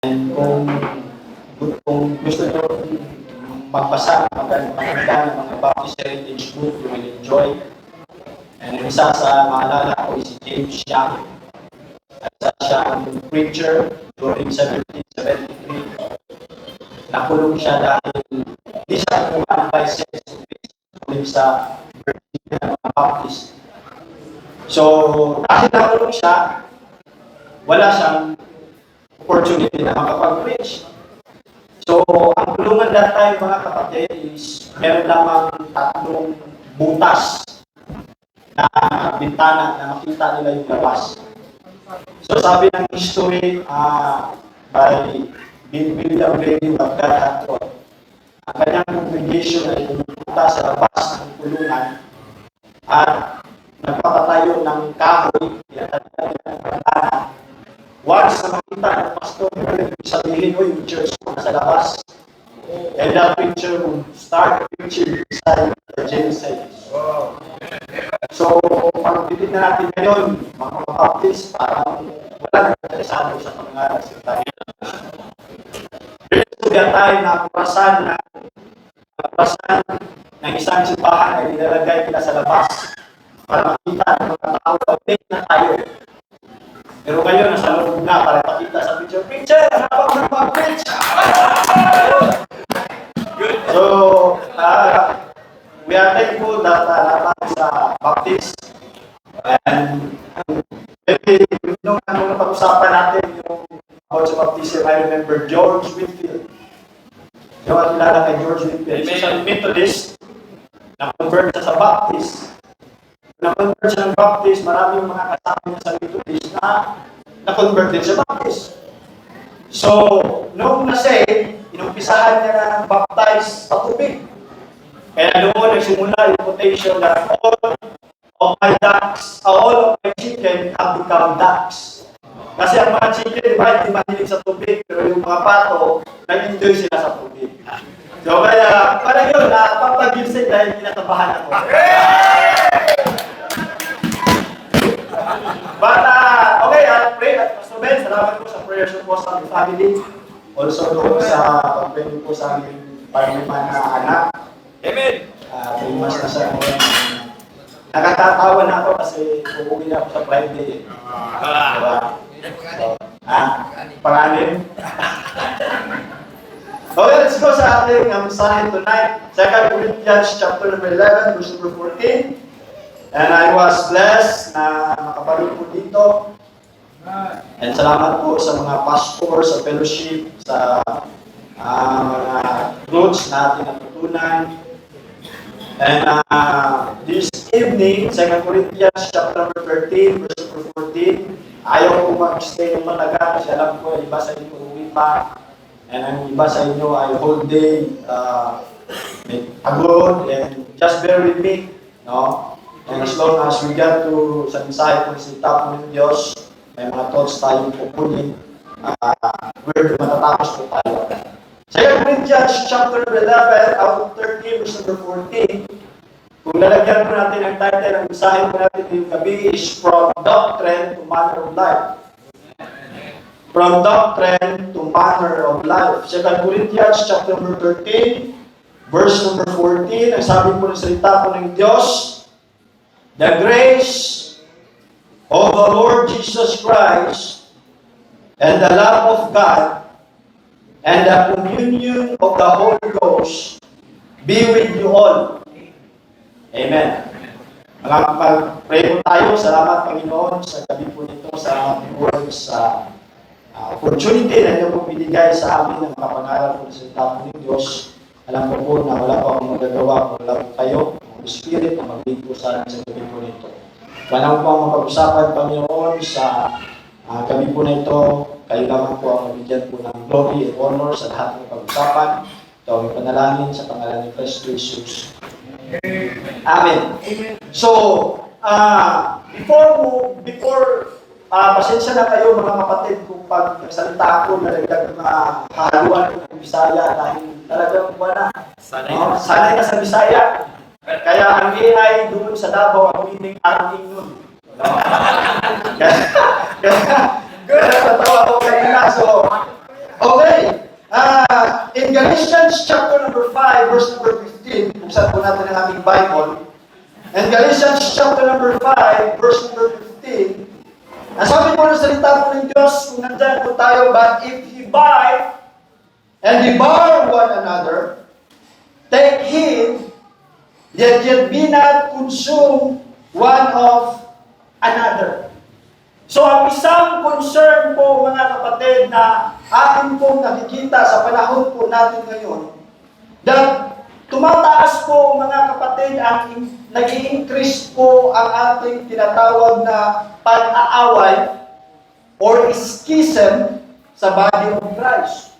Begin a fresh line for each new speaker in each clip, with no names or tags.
And kung gusto nyo magbasa, maganda ng mga Baptist Heritage Book, you will enjoy. And isa sa maalala ko is si James Young. Isa siyang preacher during 1773. Nakulong siya dahil hindi siya kumuha ng license sa Virginia Baptist. So, dahil nakulong siya, wala siyang opportunity na makapag-preach. So, ang kulungan that time, mga kapatid, is meron lamang 3 butas na bintana na makita nila yung labas. So, sabi ng history by William Lady of God, ang kanyang congregation ay pumunta sa labas ng kulungan at nagpapatayo ng kahoy, pinatatayo ng bintana. Once na makita ng pastor, sabihin mo yung church mo nasa labas. And that preacher will start preaching inside the jail cells. So, pag titignan natin ngayon, mga Baptist, parang wala nagkakasano sa pangalan sa tayo. Pero tayo na kurasan ng isang simbahan ay nilalagay nila sa labas para makita ng mga tao, update na tayo. Pero ngayon, nasa loob na para pakita sa preacher, preacher, habang nagpa-preach! So, we are thankful that laban sa Baptist. And maybe, nung napag-usapan natin yung about sa baptism, I remember George Whitefield. Yung kilala kay George Whitefield. Siya sa Methodist, na-convert siya sa Baptist. Na-convert siya ng Baptist, maraming mga kasama niya sa Methodist na na-convert din sa Baptist. So, nung na-save, inumpisahan niya na baptize sa tubig. Kaya doon nagsimula yung quotation na all of my chicken have become ducks. Kasi ang mga chicken, di ba, hindi mahilig sa tubig, pero yung mga pato, nag-enjoy sila sa tubig. So, kaya, parang yun, napapag-ginsig dahil kinatabahan ako. But, okay, I'll pray at Pastor Ben, salamat po sa prayers po sa aming family. Also doon sa pagpili po sa aming pangliman na anak. Amen! Primas na siya. Nakatatawa na ako kasi uuwi na ako sa Friday. Diba? So, pangalim. Okay, let's go sa ating mensahe tonight. 2 Corinthians chapter number 11, verse number 14. And I was blessed na makapanood po dito. And salamat po sa mga pastor, sa fellowship, sa mga groups na ating natutunan. And this evening, 2 Corinthians chapter number 13, verse number 14, ayaw ko mag-stay ng matagal kasi alam ko, iba sa inyo uwi pa. And ang iba sa inyo ay whole day pagod, and just bear with me. No? And as long as we get to sa mensahe po sa tapo ng Diyos, may mga thoughts tayong pupunin, matatapos po tayo. 2 Corinthians chapter 11, out of 13, verse number 14, kung lalagyan po natin ang title ng mensahe po natin yung gabi is From Doctrine to Manner of Life. From Doctrine to Manner of Life. 2 Corinthians chapter number 13, verse number 14, ang sabi po ng salita po ng Diyos, the grace of the Lord Jesus Christ and the love of God and the communion of the Holy Ghost be with you all. Amen. Mag-pray po tayo. Salamat, Panginoon, sa gabi po nito, sa aming words, sa opportunity na niyo po binigay sa amin ng mga pangaral po sa tapo ng Diyos. Alam ko po na wala po akong magagawa kung wala po kayo, Holy Spirit, na mag-lead po sa amin sa gabi po nito. Walang po ang mapag-usapan, Panginoon, sa gabi po na ito. Kayo lamang po ang mabigyan po ng glory and honor sa lahat ng pag-usapan. Ito ang panalangin sa pangalan ni Kristo Jesus. Amen. So, before pasensya na kayo mga kapatid kung pag nagsalita ako na nagdag mga haluan ng Bisaya dahil talagang wala. Sanay na sa Bisaya. Kaya ang AI doon sa Davao ang meaning ating nun. Kaya natawa ako kanina. So, Galatians chapter number 5, verse number 15, buksan po natin ang ating Bible. And Galatians chapter number 5, verse number 15, ang sabi po ng salita po ng Diyos, kung nandyan po tayo, but if ye bite and devour one another, take heed, yet be not consumed one of another. So ang isang concern po mga kapatid na atin pong nakikita sa panahon po natin ngayon, that tumataas po mga kapatid, nag-i-increase po ang ating tinatawag na pag-aaway or schism sa body of Christ.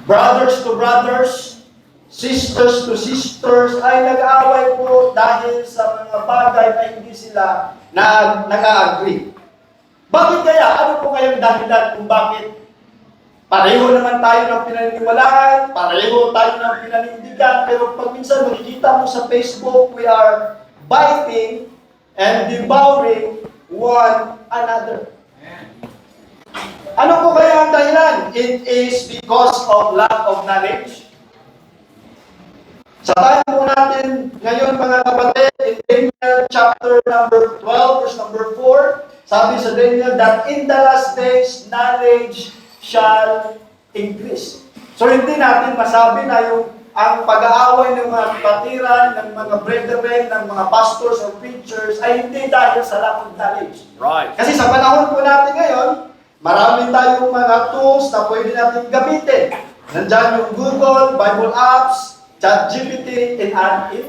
Brothers to brothers, sisters to sisters ay nag-aaway po dahil sa mga bagay na hindi sila nag-agree. Bakit kaya? Ano po kayang dahilan kung bakit pareho naman tayo ng pinaniniwalaan, pareho tayo ng pinanindigan, pero pag minsan makikita mo sa Facebook, we are biting and devouring one another. Ano po kaya ang dahilan? It is because of lack of knowledge. Sa time po natin ngayon mga kapatid, in Daniel chapter number 12, verse number 4, sabi sa Daniel that in the last days, knowledge shall increase. So hindi natin masabi na ang pag-aaway ng mga kapatiran, ng mga brethren, ng mga pastors or preachers ay hindi dahil sa lack of knowledge.
Right.
Kasi sa panahon po natin ngayon, marami tayong mga tools na pwede natin gamitin. Nandyan yung Google, Bible apps, ChatGPT, and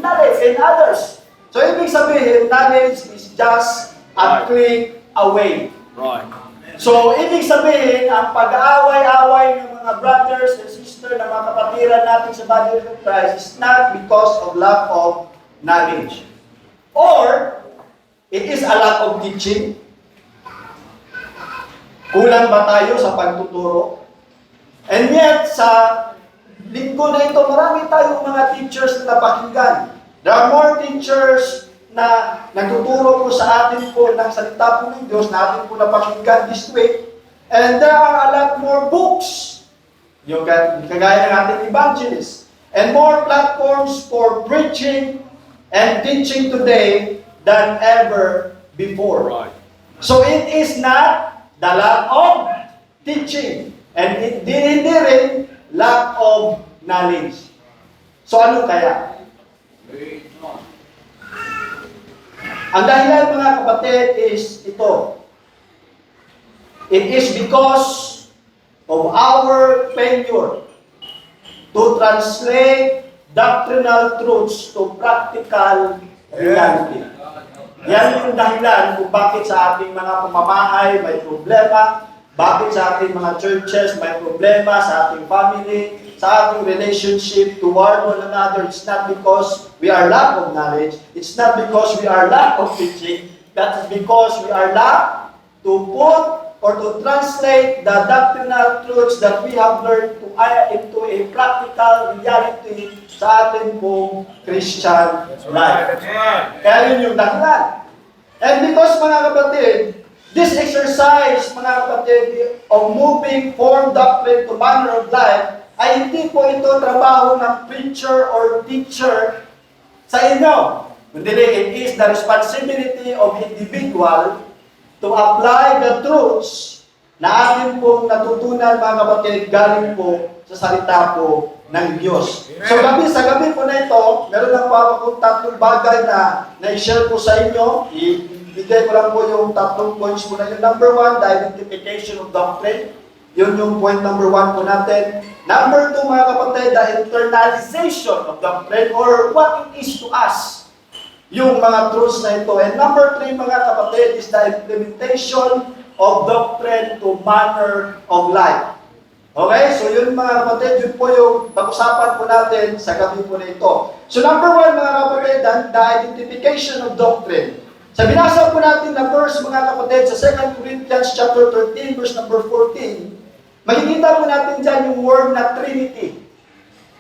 knowledge, and others. So ibig sabihin, knowledge is just a click away.
Right.
So, ibig sabihin, ang pag-aaway-away ng mga brothers and sisters na mga kapatiran natin sa body of Christ is not because of lack of knowledge. Or, it is a lack of teaching. Kulang ba tayo sa pagtuturo? And yet, sa linggo na ito, marami tayong mga teachers na napakinggan. There are more teachers na nagtuturo po sa atin po ng salita po ng Diyos na atin po napakinggan this week. And there are a lot more books, yung kagaya ng ating evangelists, and more platforms for preaching and teaching today than ever before.
Right.
So it is not the lack of teaching, and hindi rin lack of knowledge. So ano kaya? Ang dahilan mga kapatid is ito. It is because of our failure to translate doctrinal truths to practical reality. Yan yung dahilan kung bakit sa ating mga pamamahay may problema, bakit sa ating mga churches may problema, sa ating family, sa ating relationship toward one another. It's not because we are lack of knowledge. It's not because we are lack of teaching. That is because we are lack to put or to translate the doctrinal truths that we have learned into a practical reality sa ating pong Christian life. Kaya yun yung dahilan. And because mga kapatid, this exercise, mga kapatid, of moving from doctrine to manner of life, ay hindi po ito trabaho ng preacher or teacher sa inyo. Kundi it is the responsibility of individual to apply the truths na atin pong natutunan mga kapatid galing po sa salita po ng Diyos. So sa gabi po na ito, meron lang po akong tatlong bagay na na-share po sa inyo. Ibigay ko lang po yung tatlong points po na yun. Number 1, the identification of doctrine. Yun yung point number 1 po natin. Number 2, mga kapatid, the internalization of doctrine or what it is to us. Yung mga truths na ito. And number 3, mga kapatid, is the implementation of doctrine to manner of life. Okay? So yun mga kapatid, yun po yung pag-usapan po natin sa gabi po na ito. So number 1, mga kapatid, the identification of doctrine. Sa binasa po natin na verse, mga kapatid, sa 2 Corinthians chapter 13, verse number 14, makikita po natin dyan yung word na Trinity.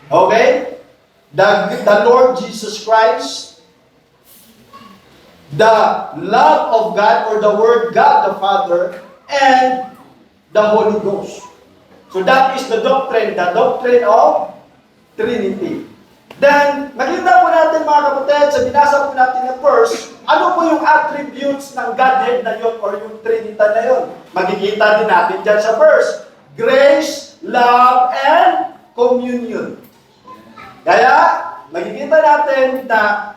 Okay? The Lord Jesus Christ, the love of God or the Word God the Father, and the Holy Ghost. So that is the doctrine of Trinity. Then, makita po natin mga kapatid, sa binasa po natin na verse, ano po yung attributes ng Godhead na yun or yung Trinity na yun? Magkikita din natin dyan sa verse. Grace, love, and communion. Kaya, makikita natin na,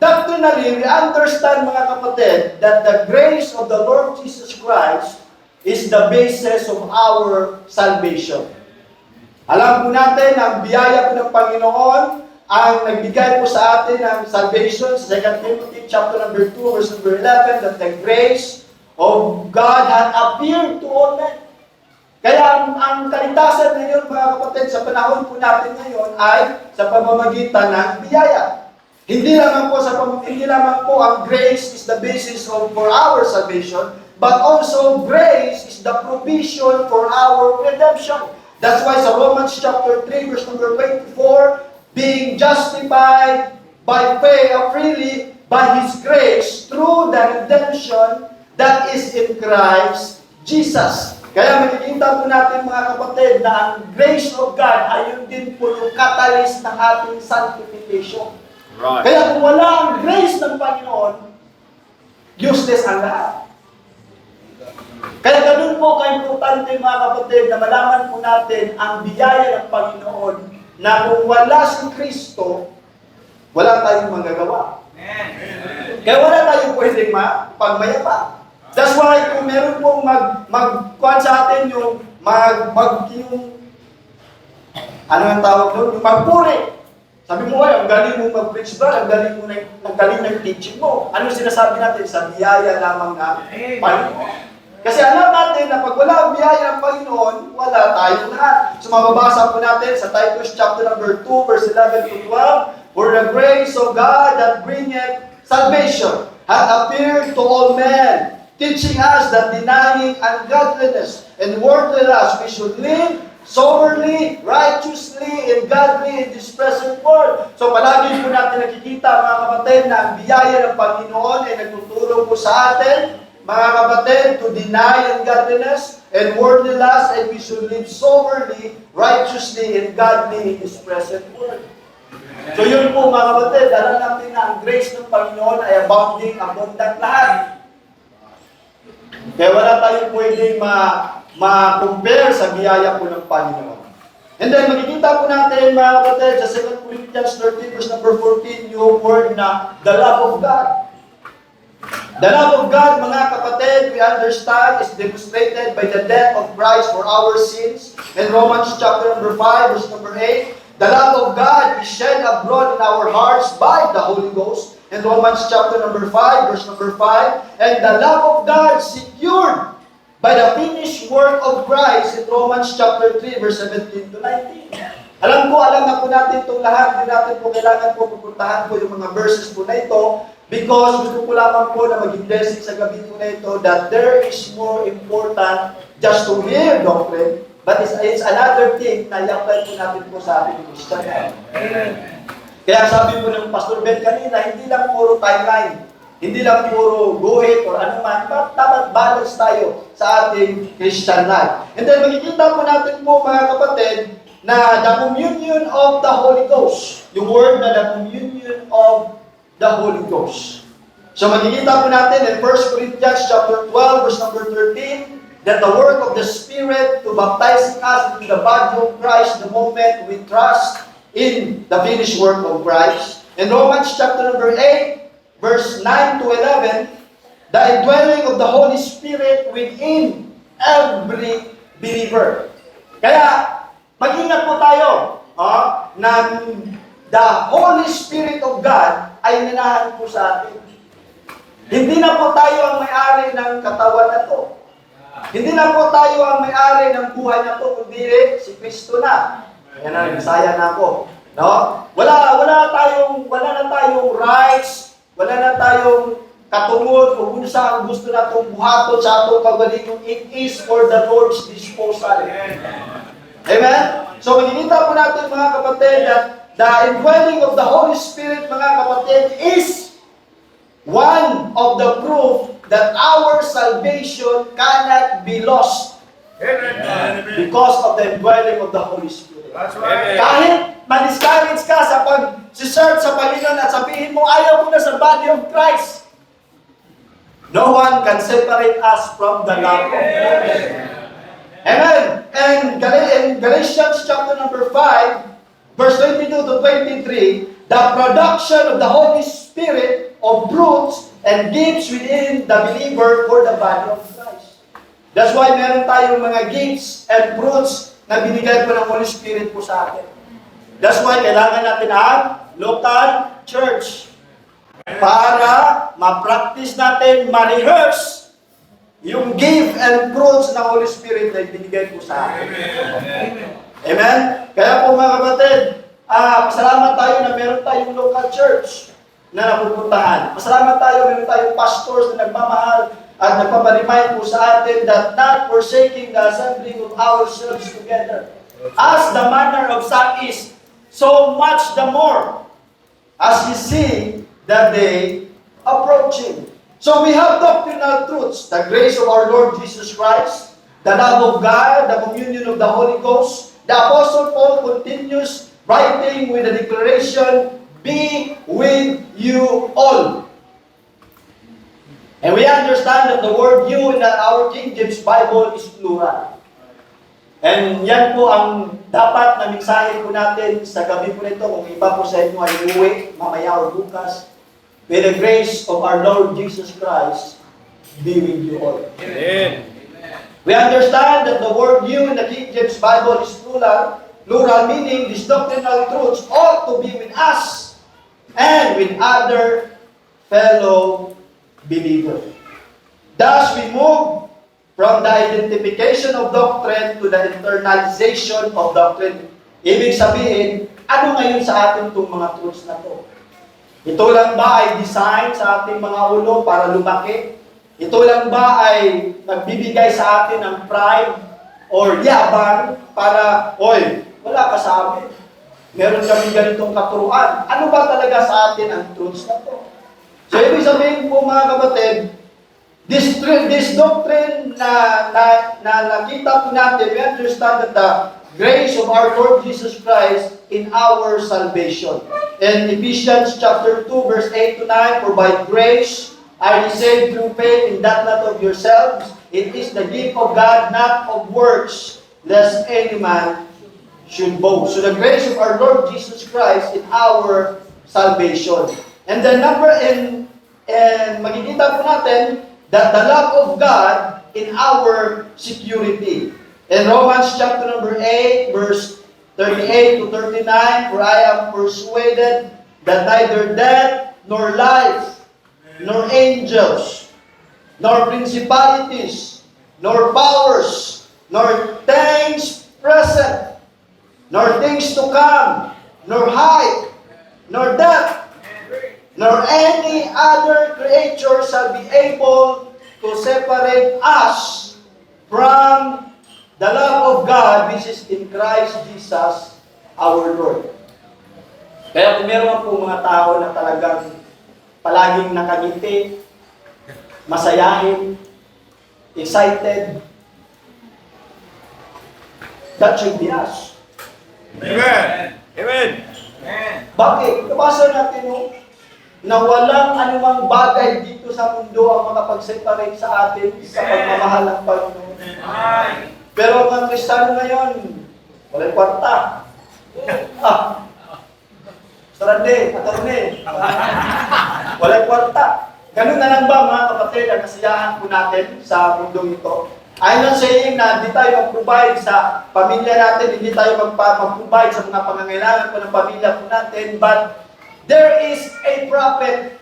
doctrinally, we understand mga kapatid that the grace of the Lord Jesus Christ is the basis of our salvation. Alam po natin, ang biyaya po ng Panginoon, ang nagbigay po sa atin ng salvation, sa 2 Timothy chapter number 2, verse number 11, that the grace of God had appeared to all men. Kaya ang kaligtasan ngayon, mga kapatid, sa panahon po natin ngayon ay sa pamamagitan ng biyaya. Hindi lamang po ang grace is the basis for our salvation, but also grace is the provision for our redemption. That's why sa Romans chapter 3, verse number 24, being justified by faith freely by His grace through the redemption that is in Christ Jesus. Kaya makikita po natin mga kapatid na ang grace of God ay yun din po yung catalyst ng ating sanctification. Right. Kaya kung wala ang grace ng Panginoon, useless ang lahat. Kaya ganun po ka-importante mga kapatid na malaman po natin ang biyaya ng Panginoon na kung wala si Kristo, wala tayong magagawa. Kaya wala tayong pwedeng pagmayapa. That's why kung meron pong magkuhan sa atin yung ano ang tawag doon? Yung magpuri. Sabi mo, ang galing mo mag-preach ba? Ang galing ng teaching mo. Ano sinasabi natin? Sa biyaya lamang na Panginoon. Kasi alam natin na pag wala ang biyaya ng Panginoon, wala tayong lahat. So mababasa po natin sa Titus chapter number 2, verse 11 to 12, for the grace of God that bringeth salvation hath appeared to all men, teaching us that denying ungodliness and worldliness we should live soberly, righteously, and godly in this present world. So palagi po natin nakikita mga kapatid na ang biyaya ng Panginoon ay nagtuturo po sa atin, mga kapatid, to deny ungodliness and worldly lust, and we should live soberly, righteously, and godly in this present world. So yun po mga kapatid, alam natin na ang grace ng Panginoon ay abounding, abundant lahat. Kaya wala tayong pwedeng ma-compare sa biyaya po ng Panginoon. And then makikita po natin mga kapatid sa 2 Corinthians 13 verse number 14 yung word na the love of God. The love of God, mga kapatid, we understand is demonstrated by the death of Christ for our sins. In Romans chapter number 5, verse number 8, the love of God is shed abroad in our hearts by the Holy Ghost. In Romans chapter number 5, verse number 5, and the love of God secured by the finished work of Christ in Romans chapter 3, verse 17 to 19. Alam na po natin itong lahat, hindi natin po kailangan po pupuntahan po yung mga verses po na ito, because gusto ko lamang po na maging blessing sa gabi po na ito that there is more important just to hear doctrine, but it's another thing na i-apply po natin po sa ating Christian. Amen. Kaya sabi po ng Pastor Ben kanina, hindi lang puro timeline, hindi lang puro guhit or ano man, but dapat balance tayo sa ating Christian life. And then makikita po natin po mga kapatid na the communion of the Holy Ghost, yung word na the communion of the Holy Ghost. So makikita po natin in 1 Corinthians chapter 12 verse number 13 that the work of the Spirit to baptizing us into the body of Christ the moment we trust in the finished work of Christ. In Romans chapter number 8 verse 9 to 11, the indwelling of the Holy Spirit within every believer. Kaya mag-ingat po tayo na the Holy Spirit of God ay nanahan po sa atin. Hindi na po tayo ang may-ari ng katawan na to. Hindi na po tayo ang may-ari ng buhay na to, kundi si Kristo na. Yan na, nagsaya na ako. No? Wala na tayong rights, wala na tayong katungod kung saan gusto na itong buhaton sa atong kagalingon. It is for the Lord's disposal. Amen? So, makikita po natin mga kapatid that the indwelling of the Holy Spirit, mga kapatid, is one of the proof that our salvation cannot be lost. Amen. Because of the indwelling of the Holy Spirit.
That's right.
Kahit ma-discourage ka sa pag-search sa Panginoon at sabihin mo, ayaw mo na sa body of Christ, no one can separate us from the love of God. Amen. And in Galatians chapter number 5, verse 22 to 23, the production of the Holy Spirit of fruits and gifts within the believer for the body of Christ. That's why meron tayong mga gifts and fruits na binigay po ng Holy Spirit po sa atin. That's why kailangan natin ang local church para ma-practice natin, ma-rehearse yung gift and fruits ng Holy Spirit na binigay po sa atin. Amen? Kaya po mga kapatid, pasalamat tayo na meron tayong local church na napupuntahan. Pasalamat tayo, meron tayong pastors na nagmamahal at nagpaparemind po sa atin that not forsaking the assembling of ourselves together. As the manner of some is, so much the more as you see the day approaching. So we have doctrinal truths, the grace of our Lord Jesus Christ, the love of God, the communion of the Holy Ghost. The Apostle Paul continues writing with the declaration, be with you all. And we understand that the word you in our King James Bible is plural. And yan po ang dapat na mensahe po natin sa gabi po nito. Kung iba po sa inyo ay uwi, mamaya o bukas, with the grace of our Lord Jesus Christ, be with you all.
Amen.
We understand that the word you in the King James Bible is plural meaning these doctrinal truths ought to be with us and with other fellow believers. Thus, we move from the identification of doctrine to the internalization of doctrine. Ibig sabihin, ano ngayon sa atin itong mga truths na to? Ito lang ba ay design sa ating mga ulo para lumaki? Ito lang ba ay nagbibigay sa atin ng pride or yabang para, oy, wala ka sa amin. Meron kami ganitong katuruan. Ano ba talaga sa atin ang truths na to? So, ibig sabihin po mga kapatid, this doctrine na nakita po natin, we understand that the grace of our Lord Jesus Christ in our salvation. In Ephesians chapter 2, verse 8 to 9, for by grace are ye saved through faith, in that not of yourselves. It is the gift of God, not of works, lest any man should boast. So the grace of our Lord Jesus Christ in our salvation. And the number and makikita po natin that the love of God in our security. In Romans chapter number 8, verse 38 to 39, for I am persuaded that neither death, nor life, nor angels, nor principalities, nor powers, nor things present, nor things to come, nor height, nor depth, nor any other creature shall be able to separate us from the love of God which is in Christ Jesus our Lord. Kaya kung meron po mga tao na talagang palaging nakangiti, masayahin, excited, that should be us.
Amen. Amen.
Bakit? Nabasa natin na walang anumang bagay dito sa mundo ang makapag-separate sa atin sa pagmamahal ng Panginoon. Pero mga Kristiyano ngayon, walang kwarta. Sarande, attorney. Walang kwarta. Ganun na lang ba mga kapatid ang kasiyahan po natin sa mundong ito? I'm not saying na hindi tayo mag-provide sa pamilya natin, hindi tayo mag-provide sa mga pangangailangan po ng pamilya po natin, but there is a prophet.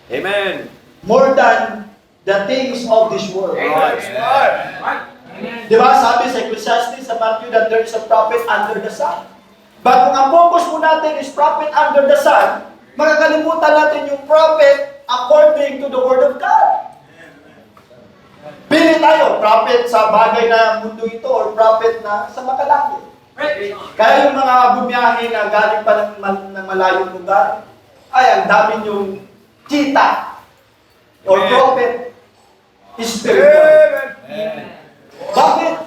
Amen.
More than the things of this world. Di ba? Sabi sa Ecclesiastes, sa Matthew, that there is a prophet under the sun. But kung ang focus po natin is prophet under the sun, makakalimutan natin yung prophet according to the Word of God. Pili tayo, prophet sa bagay na mundo ito or prophet na sa makalangit. Kaya yung mga bumiyahe na galing pa ng malayong lugar, ay ang dami yung kita or prophet spiritual. Bakit?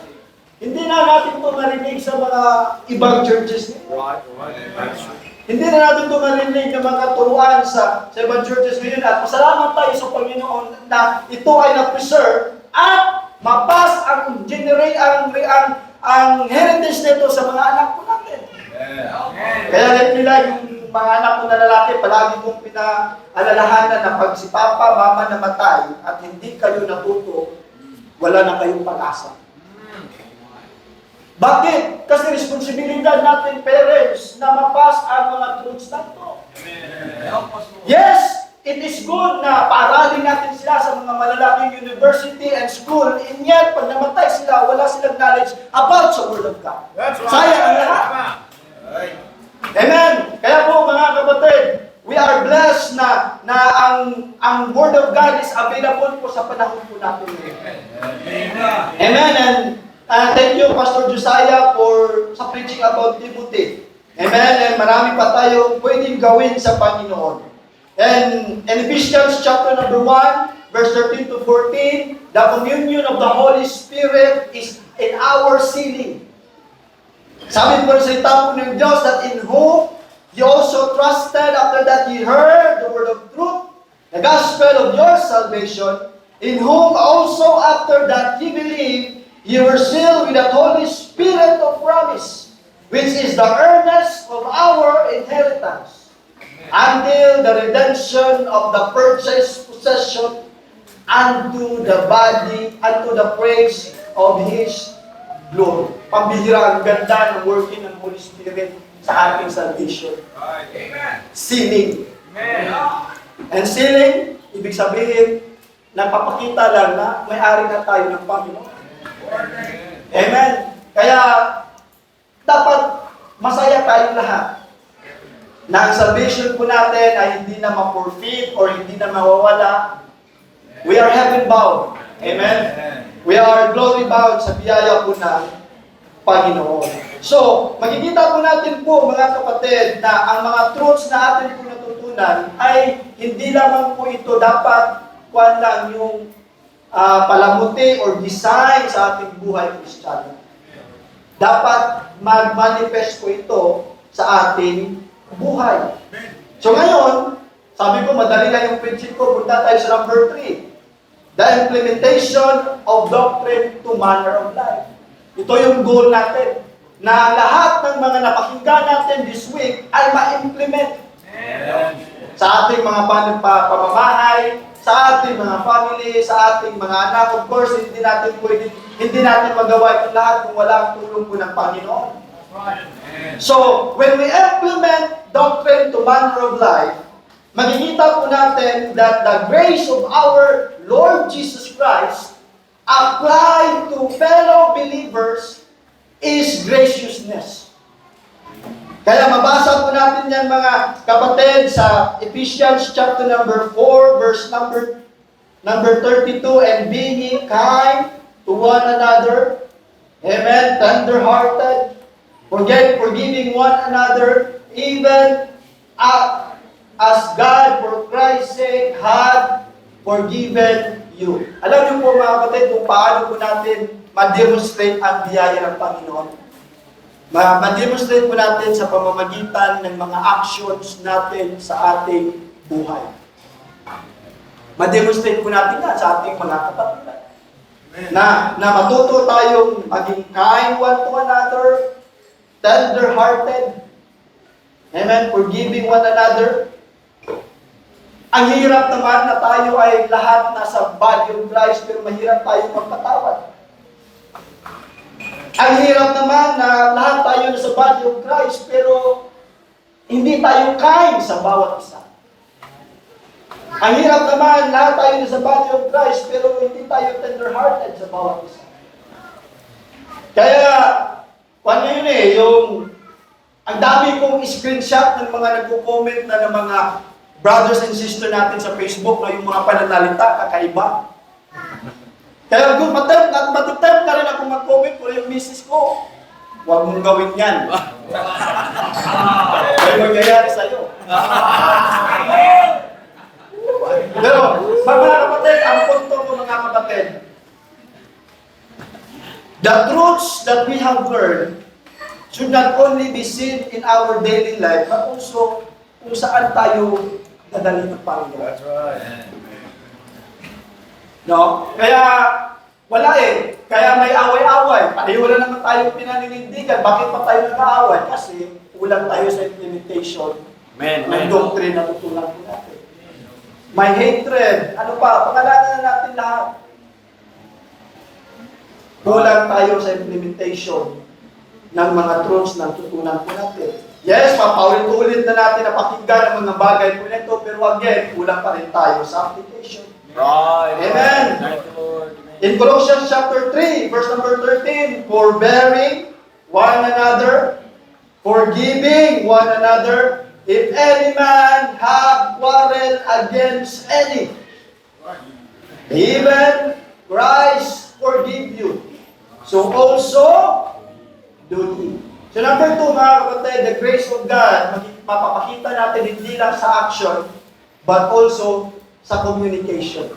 marinig sa mga ibang churches ngayon.
Right. That's right.
Hindi na natin ito marinig ng mga turuan sa ibang churches ngayon. At pasalamat tayo sa Panginoon na ito ay na-preserve at mapas ang heritage nito sa mga anak po natin. Kaya nila yung mga anak ko na lalaki, palagi kong pinaalalahanan na pag si Papa, Mama namatay at hindi kayo natuto, wala na kayong pag-asa. Bakit? Kasi responsibilidad natin, parents, na mapas ang mga truths na ito. Yes, it is good na paaralin natin sila sa mga malalaking university and school, and yet, pag namatay sila, wala silang knowledge about sa Word of God.
That's right.
Sayang ang lahat.
Right.
Amen. Kaya po mga kapatid, we are blessed na ang Word of God is available po sa panahon po natin ngayon. Amen. And thank you, Pastor Josiah, for sa preaching about Timothy. Amen. And marami pa tayong pwedeng gawin sa Panginoon. And in Ephesians chapter number 1, verse 13 to 14, the communion of the Holy Spirit is in our sealing. Sabi po sa itapo ng Diyos that in whom you also trusted after that ye heard the word of truth, the gospel of your salvation, in whom also after that ye believed, ye were sealed with the Holy Spirit of promise, which is the earnest of our inheritance, until the redemption of the purchased possession unto the body, unto the praise of His glory. Pambihira, ang ganda ng working ng Holy Spirit sa ating salvation. Sealing. And sealing, ibig sabihin, nagpapakita lang na may-ari na tayo ng Panginoon. Amen. Kaya, dapat masaya tayong lahat na ang salvation po natin ay hindi na ma-forfeit or hindi na mawawala. We are heaven-bound. Amen. We are glory-bound sa biyaya po ng Panginoon. So, makikita po natin po, mga kapatid, na ang mga truths na atin po natutunan ay hindi lamang po ito dapat kuwan lang yung palamuti or design sa ating buhay Kristiyano. Dapat mag-manifest po ito sa ating buhay. So ngayon, sabi ko, madali lang yung principle ko. Punta tayo sa number 3. The implementation of doctrine to manner of life. Ito yung goal natin. Na lahat ng mga napakinggan natin this week ay ma-implement. Sa ating mga pamamahay, sa ating mga family, sa ating mga anak. Of course, hindi natin magawa itong lahat kung wala ang tulong po ng Panginoon. So, when we implement doctrine to manner of life, makikita po natin that the grace of our Lord Jesus Christ applied to fellow believers is graciousness. Kaya mabasa po natin yan mga kapatid sa Ephesians chapter number 4, verse number 32, and being ye kind to one another, amen, tender-hearted, forgiving one another, even as God for Christ's sake had forgiven you. Alam niyo po mga kapatid kung paano po natin ma-demonstrate ang biyaya ng Panginoon. Ma-demonstrate po natin sa pamamagitan ng mga actions natin sa ating buhay. Ma-demonstrate po natin yan sa ating mga kapatid. Na matuto tayong maging kind one to another, tender-hearted, amen, forgiving one another. Ang hirap naman na tayo ay lahat nasa body of Christ pero mahirap tayong magpatawad. Ang hirap naman na lahat tayo nasa body of Christ pero hindi tayo kind sa bawat isa. Ang hirap naman, lahat tayo nasa body of Christ pero hindi tayo tender-hearted sa bawat isa. Kaya, paano yun ang dami kong screenshot ng mga nagko-comment na ng mga brothers and sisters natin sa Facebook na yung mga pananalita, kakaiba. Kaya kung matitempt ka rin ako mag-comment ko yung misis ko, huwag mong gawin yan. Kaya magyayari sa'yo. Pero, mga kapatid, ang punto ko mga kapatid, The truths that we have learned should not only be seen in our daily life, but also kung saan tayo dadalhin ng Panginoon.
That's right.
No? Kaya, wala eh. Kaya may away-away. Pareho na naman tayo pinaninindigan. Bakit pa tayo nag-aaway? Kasi kulang tayo sa implementation ng doctrine na tutunan po natin. May hatred. Ano pa? Pangalanan na natin lahat. Kulang tayo sa implementation ng mga truths na tutunan po natin. Yes, papaulit-ulit na natin na pakinggan ang mga bagay po nito, pero again, kulang pa rin tayo sa application.
Right.
Amen.
Thank you, Lord.
In Colossians chapter 3, verse number 13, forbearing one another, forgiving one another, if any man have quarrel against any, even Christ forgive you. So also, do ye. So number 2, mga kapatid, the grace of God, mapapakita natin hindi lang sa action, but also sa communication.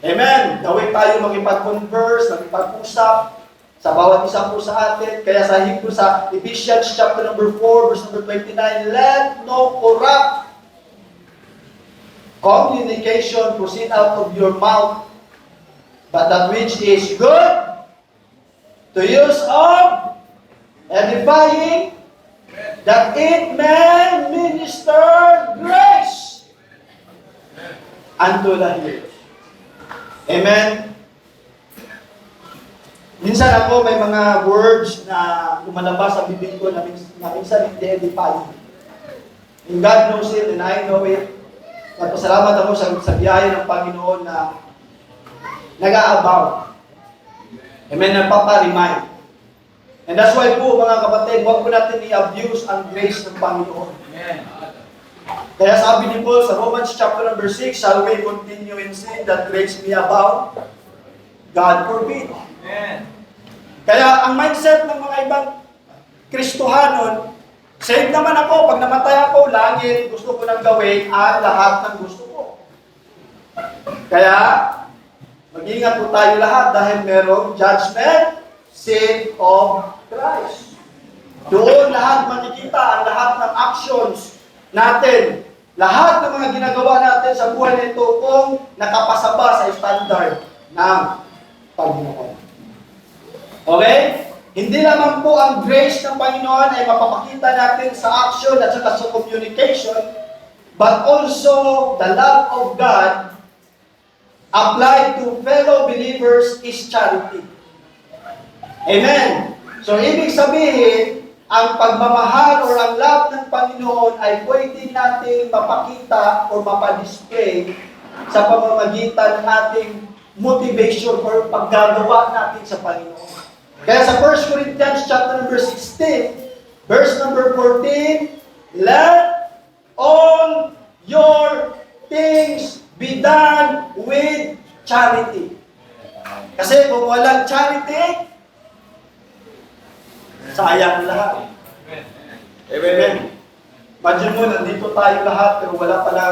Amen. Gawin tayo makipag-converse, makipag-usap sa bawat isa po sa atin. Kaya sa Hebrew, sa Ephesians chapter number 4, verse number 29, let no corrupt communication proceed out of your mouth, but that which is good to use of edifying, that it may minister grace unto the hearers. Amen. Minsan ako may mga words na lumalabas sa bibig ko na minsan hindi edifying. And God knows it and I know it. Nagpasalamat ako sa biyaya ng Panginoon na nag-aabaw. Amen, nagpapa-remind. And that's why po mga kapatid, huwag po natin i-abuse ang grace ng Panginoon.
Amen.
Kaya sabi ni Paul sa Romans chapter number 6, shall we continue in sin that grace may abound? God forbid.
Amen.
Kaya ang mindset ng mga ibang Kristohanon, save naman ako, pag namatay ako, langit, gusto ko nang gawin ang lahat ng gusto ko. Kaya, mag-ingat po tayo lahat dahil merong judgment seat of Christ. Doon lahat makikita ang lahat ng actions natin. Lahat ng mga ginagawa natin sa buhay nito kung nakapasa ba sa standard ng Panginoon. Okay? Hindi lamang po ang grace ng Panginoon ay mapapakita natin sa action at saka sa communication, but also the love of God applied to fellow believers is charity. Amen. So, ibig sabihin, ang pagmamahal or ang love ng Panginoon ay pwede natin mapakita o mapadisplay sa pamamagitan ng ating motivation or paggagawa natin sa Panginoon. Kaya sa 1 Corinthians chapter number 16, verse number 14, let all your things be done with charity. Kasi kung walang charity, sayang lahat.
Amen.
Amen. Imagine mo, nandito tayo lahat, pero wala pala